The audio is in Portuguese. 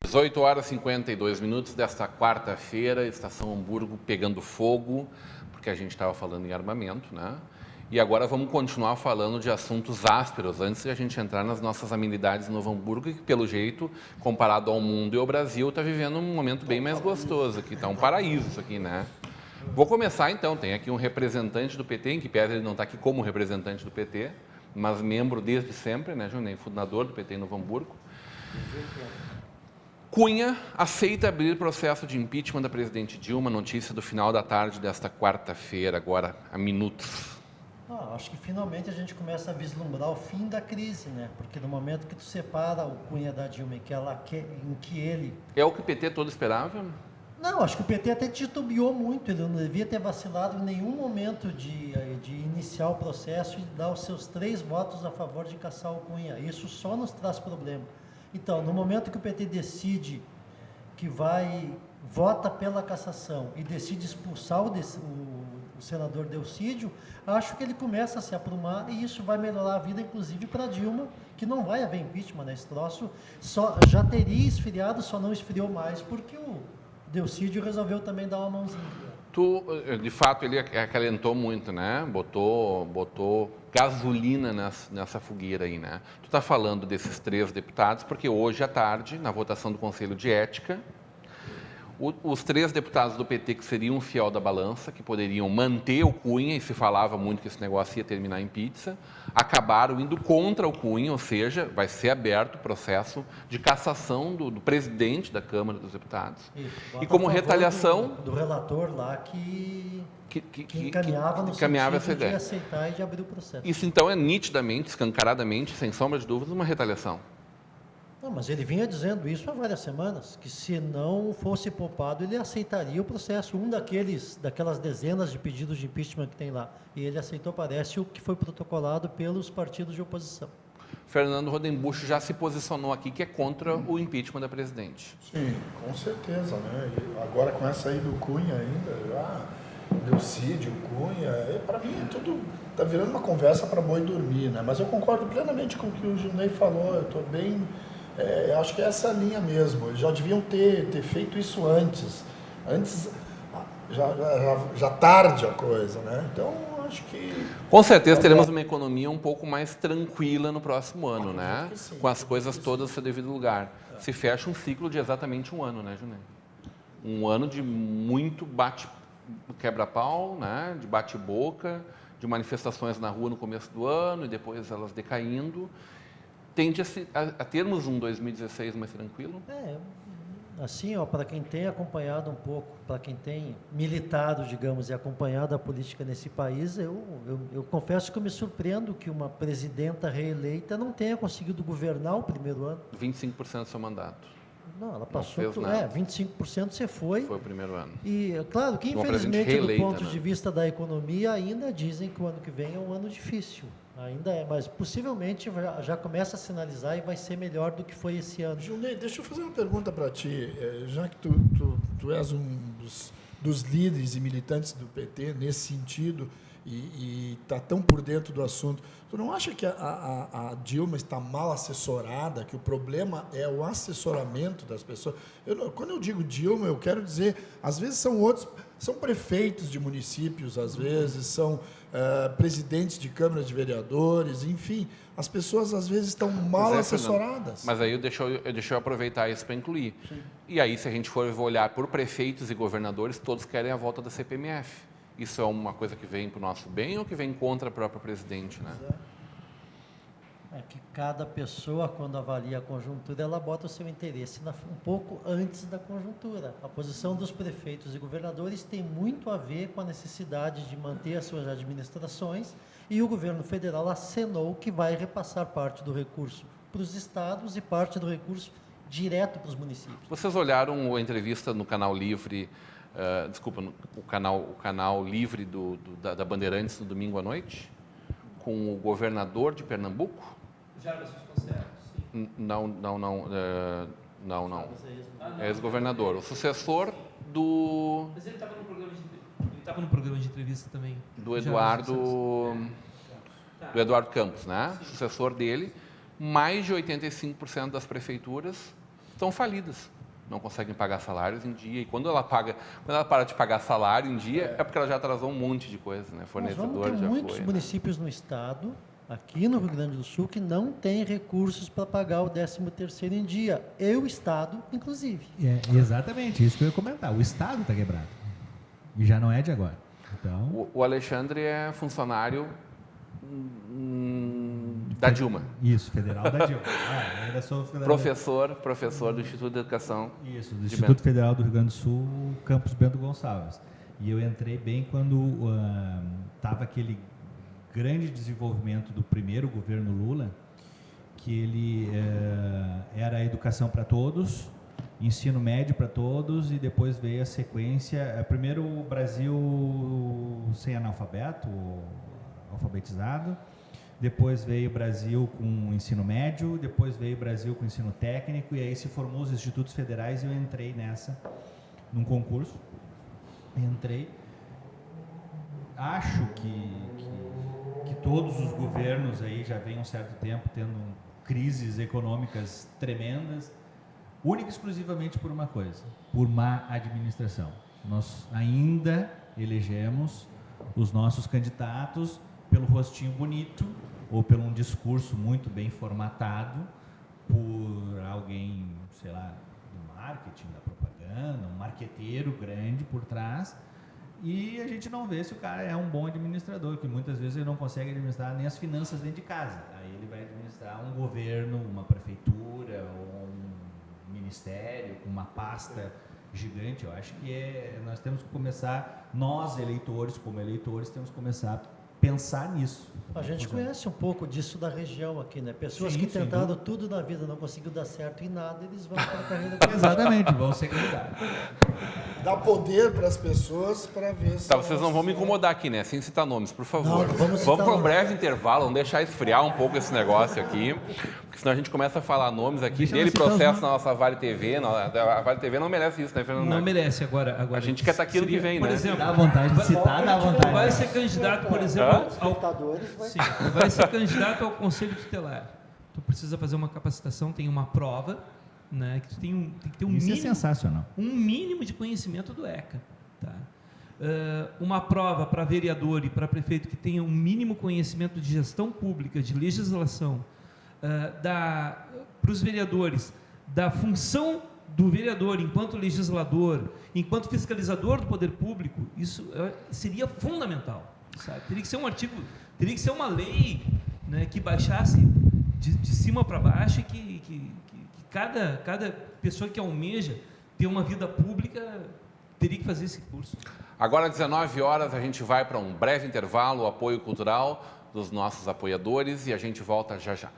18 horas e 52 minutos desta quarta-feira, Estação Hamburgo pegando fogo, porque a gente estava falando em armamento, né? E agora vamos continuar falando de assuntos ásperos, antes de a gente entrar nas nossas amenidades no Novo Hamburgo, que pelo jeito, comparado ao mundo e ao Brasil, está vivendo um momento bem mais gostoso aqui, está um paraíso isso aqui, né? Vou começar então, tem aqui um representante do PT, em que pese ele não está aqui como representante do PT, mas membro desde sempre, né, Junei, fundador do PT em Novo Hamburgo. Cunha aceita abrir processo de impeachment da presidente Dilma, notícia do final da tarde desta quarta-feira, agora há minutos. Acho que finalmente a gente começa a vislumbrar o fim da crise, né? Porque no momento que tu separa o Cunha da Dilma em que ele... É o que o PT todo esperava? Não, acho que o PT até titubeou muito, ele não devia ter vacilado em nenhum momento de iniciar o processo e dar os seus 3 votos a favor de caçar o Cunha. Isso só nos traz problema. Então, no momento que o PT decide que vota pela cassação e decide expulsar o senador Delcídio, acho que ele começa a se aprumar e isso vai melhorar a vida, inclusive para Dilma, que não vai haver impeachment, né? Esse troço já teria esfriado, só não esfriou mais, porque o Delcídio resolveu também dar uma mãozinha. De fato, ele acalentou muito, né? Botou gasolina nessa fogueira aí, né? Tu está falando desses 3 deputados, porque hoje à tarde, na votação do Conselho de Ética, os 3 deputados do PT que seriam o fiel da balança, que poderiam manter o Cunha, e se falava muito que esse negócio ia terminar em pizza, acabaram indo contra o Cunha, ou seja, vai ser aberto o processo de cassação do presidente da Câmara dos Deputados. Isso, e como retaliação... Do relator lá que encaminhava no sentido de aceitar e de abrir o processo. Isso, então, é nitidamente, escancaradamente, sem sombra de dúvidas, uma retaliação. Não, mas ele vinha dizendo isso há várias semanas, que se não fosse poupado, ele aceitaria o processo, daquelas dezenas de pedidos de impeachment que tem lá. E ele aceitou, parece, o que foi protocolado pelos partidos de oposição. Fernando Rodembusch já se posicionou aqui que é contra o impeachment da presidente. Sim, com certeza, né? E agora com essa aí do Cunha ainda, Delcídio, Cunha, para mim é tudo, tá virando uma conversa para boi dormir, né? Mas eu concordo plenamente com o que o Junei falou, eu estou bem... eu acho que é essa linha mesmo. Eles já deviam ter feito isso antes. Antes, já tarde a coisa, né? Então, acho que... Com certeza teremos uma economia um pouco mais tranquila no próximo ano, né? Sim, com as coisas todas no seu devido lugar. Se fecha um ciclo de exatamente um ano, né, Junei? Um ano de muito quebra-pau, né? De bate-boca, de manifestações na rua no começo do ano e depois elas decaindo. Tende a termos um 2016 mais tranquilo? Assim, para quem tem acompanhado um pouco, para quem tem militado, digamos, e acompanhado a política nesse país, eu confesso que eu me surpreendo que uma presidenta reeleita não tenha conseguido governar o primeiro ano. 25% do seu mandato. Não, ela passou... Não fez nada. 25% você foi. Foi o primeiro ano. E, claro, que infelizmente, reeleita, do ponto de vista da economia, ainda dizem que o ano que vem é um ano difícil. Ainda é, mas possivelmente já começa a sinalizar e vai ser melhor do que foi esse ano. Junei, deixa eu fazer uma pergunta para ti. Já que tu és um dos líderes e militantes do PT nesse sentido e está tão por dentro do assunto, tu não acha que a Dilma está mal assessorada, que o problema é o assessoramento das pessoas? Quando eu digo Dilma, eu quero dizer, às vezes são prefeitos de municípios, às vezes são presidentes de câmaras de vereadores, enfim, as pessoas às vezes estão mal assessoradas. Mas aí deixa eu aproveitar isso para incluir. Sim. E aí, se a gente for olhar por prefeitos e governadores, todos querem a volta da CPMF. Isso é uma coisa que vem para o nosso bem ou que vem contra a própria presidente, né? É que cada pessoa, quando avalia a conjuntura, ela bota o seu interesse um pouco antes da conjuntura. A posição dos prefeitos e governadores tem muito a ver com a necessidade de manter as suas administrações e o governo federal acenou que vai repassar parte do recurso para os estados e parte do recurso direto para os municípios. Vocês olharam a entrevista no Canal Livre, o canal Livre da Bandeirantes no domingo à noite, com o governador de Pernambuco? Jarbas Vasconcelos, sim. Não. É ex-governador. O sucessor do... Mas ele estava no programa de entrevista também. Do Eduardo Campos, né? Sucessor dele. Mais de 85% das prefeituras estão falidas. não conseguem pagar salários em dia. E quando ela para de pagar salário em dia, é porque ela já atrasou um monte de coisa, né? Nós Fornecedor vamos ter já muitos foi. municípios no estado, aqui no Rio Grande do Sul, que não têm recursos para pagar o 13º em dia. E o estado, inclusive. Exatamente, isso que eu ia comentar. O Estado está quebrado. E já não é de agora. Então, O Alexandre é funcionário da Dilma. isso, federal da Dilma. Ainda sou federal. Professor do Instituto de Educação. Isso, do de Instituto Bento. Federal do Rio Grande do Sul, campus Bento Gonçalves. E eu entrei bem quando estava aquele grande desenvolvimento do primeiro governo Lula, que ele era a educação para todos, ensino médio para todos, e depois veio a sequência, primeiro o Brasil sem analfabeto, alfabetizado, depois veio o Brasil com ensino médio, depois veio o Brasil com ensino técnico, e aí se formou os institutos federais e eu entrei num concurso, entrei. Acho que todos os governos aí já vêm há um certo tempo tendo crises econômicas tremendas, única e exclusivamente por uma coisa, por má administração. Nós ainda elegemos os nossos candidatos pelo rostinho bonito ou pelo um discurso muito bem formatado por alguém, sei lá, do marketing, da propaganda, um marqueteiro grande por trás, e a gente não vê se o cara é um bom administrador, que muitas vezes ele não consegue administrar nem as finanças dentro de casa. Aí ele vai administrar um governo, uma prefeitura, ou um ministério, com uma pasta gigante. Eu acho que nós temos que começar, nós eleitores, como eleitores, temos que começar a pensar nisso. A gente conhece um pouco disso da região aqui, né? Pessoas Sim, que sem tentaram dúvida. tudo na vida, não conseguiu dar certo em nada, eles vão para a carreira. Exatamente, vão ser candidatos. Dá poder para as pessoas para ver se... Tá, vocês não vão me incomodar aqui, né? Sem citar nomes, por favor. Não vamos citar para um nomes. breve intervalo, vamos deixar esfriar um pouco esse negócio aqui, porque senão a gente começa a falar nomes aqui, Deixa dele nós citar os processo nomes. na nossa Vale TV. A Vale TV não merece isso, né, Fernando? Não merece agora. A gente quer estar aqui no que vem, por né? exemplo, Dá vontade de citar, dá vontade. vai ser candidato, por exemplo, ao Espectadores, vai Sim, vai ser candidato ao Conselho Tutelar. Tu precisa fazer uma capacitação, tem uma prova, né, que tu tem que ter um Isso é mínimo, sensacional. um mínimo de conhecimento do ECA. Tá? Uma prova para vereador e para prefeito que tenha um mínimo conhecimento de gestão pública, de legislação, para os vereadores, da função do vereador enquanto legislador, enquanto fiscalizador do poder público, isso seria fundamental. Sabe? Teria que ser um artigo, teria que ser uma lei, né, que baixasse de cima para baixo e que cada pessoa que almeja ter uma vida pública teria que fazer esse curso. Agora, às 19 horas, a gente vai para um breve intervalo, o apoio cultural dos nossos apoiadores, e a gente volta já já.